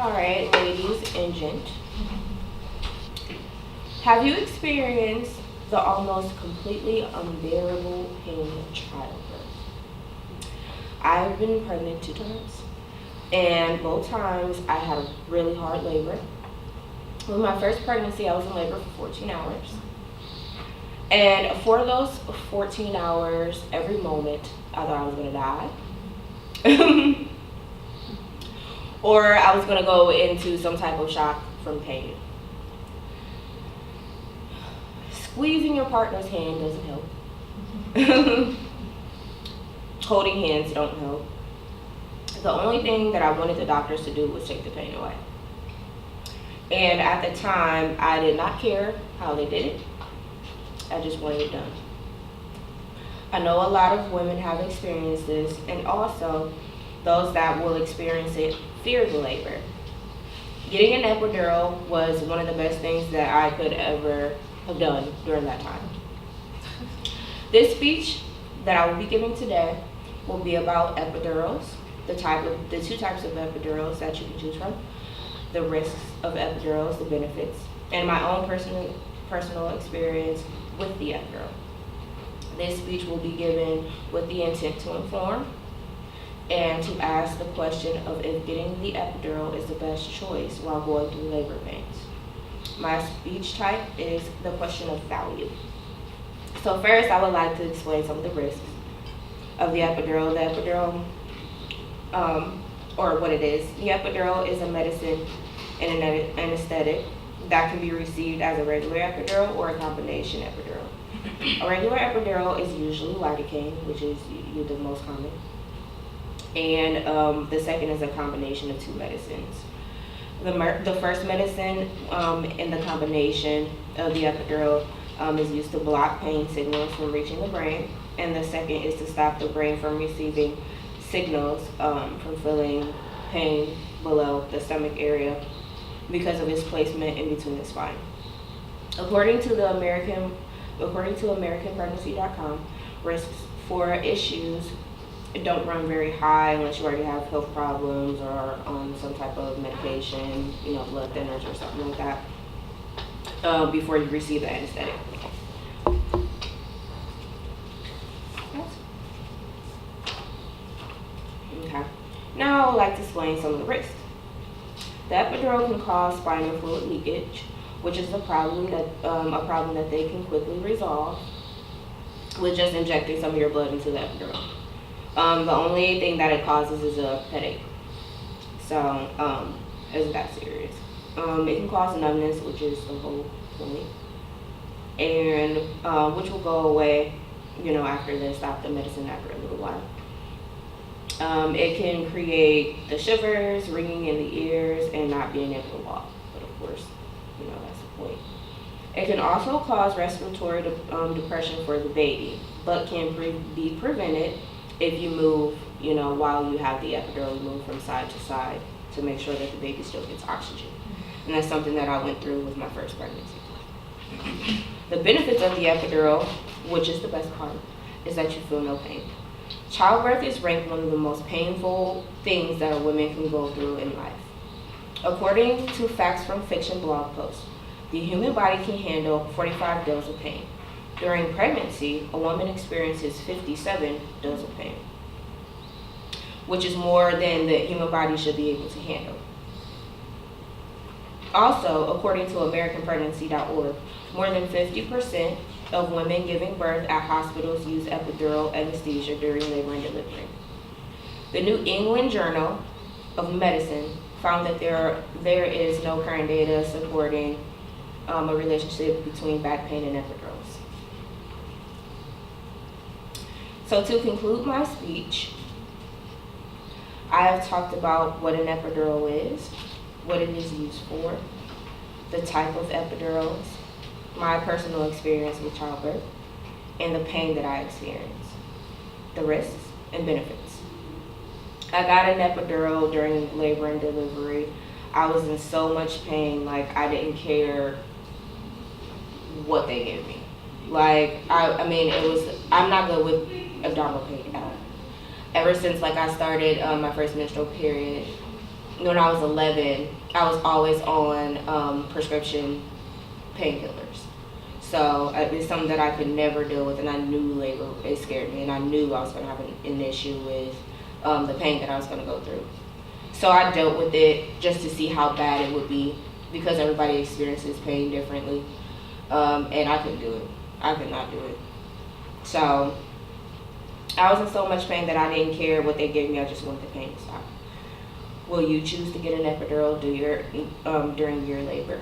Alright, ladies and gent. Have you experienced the almost completely unbearable pain of childbirth? I've been pregnant 2 times, and both times I had a really hard labor. With my first pregnancy, I was in labor for 14 hours. And for those 14 hours, every moment, I thought I was gonna die. Or I was gonna go into some type of shock from pain. Squeezing your partner's hand doesn't help. Holding hands don't help. The only thing that I wanted the doctors to do was take the pain away. And at the time, I did not care how they did it. I just wanted it done. I know a lot of women have experienced this, and also those that will experience it fear the labor. Getting an epidural was one of the best things that I could ever have done during that time. This speech that I will be giving today will be about epidurals, the 2 types of epidurals that you can choose from, the risks of epidurals, the benefits, and my own personal experience with the epidural. This speech will be given with the intent to inform and to ask the question of if getting the epidural is the best choice while going through labor pains. My speech type is the question of value. So first, I would like to explain some of the risks of the epidural. The epidural, or what it is. The epidural is a medicine and an anesthetic that can be received as a regular epidural or a combination epidural. A regular epidural is usually lidocaine, which is the most common. And the second is a combination of 2 medicines. The first medicine in the combination of the epidural is used to block pain signals from reaching the brain, and the second is to stop the brain from receiving signals from feeling pain below the stomach area because of its placement in between the spine. According to AmericanPregnancy.com, risks for issues don't run very high unless you already have health problems or on some type of medication, blood thinners or something like that, before you receive the anesthetic. Okay. Now I would like to explain some of the risks. The epidural can cause spinal fluid leakage, which is a problem that they can quickly resolve with just injecting some of your blood into the epidural. The only thing that it causes is a headache. So, isn't that serious? It can cause numbness, which is the whole point, and which will go away, after they stop the medicine after a little while. It can create the shivers, ringing in the ears, and not being able to walk. But of course, that's the point. It can also cause respiratory depression for the baby, but can be prevented if you move, while you have the epidural, you move from side to side to make sure that the baby still gets oxygen. And that's something that I went through with my first pregnancy. The benefits of the epidural, which is the best part, is that you feel no pain. Childbirth is ranked one of the most painful things that a woman can go through in life. According to Facts from Fiction blog post, the human body can handle 45 doses of pain. During pregnancy, a woman experiences 57 doses of pain, which is more than the human body should be able to handle. Also, according to AmericanPregnancy.org, more than 50% of women giving birth at hospitals use epidural anesthesia during labor and delivery. The New England Journal of Medicine found that there is no current data supporting a relationship between back pain and epidurals. So to conclude my speech, I have talked about what an epidural is, what it is used for, the type of epidurals, my personal experience with childbirth, and the pain that I experienced, the risks and benefits. I got an epidural during labor and delivery. I was in so much pain, I didn't care what they gave me. I'm not good with abdominal pain at all. Ever since I started my first menstrual period, when I was 11, I was always on prescription painkillers. So it's something that I could never deal with, and I knew labor, it scared me, and I knew I was going to have an issue with the pain that I was going to go through. So I dealt with it just to see how bad it would be, because everybody experiences pain differently, and I couldn't do it. I could not do it. So I was in so much pain that I didn't care what they gave me. I just wanted the pain to stop. Will you choose to get an epidural during your labor?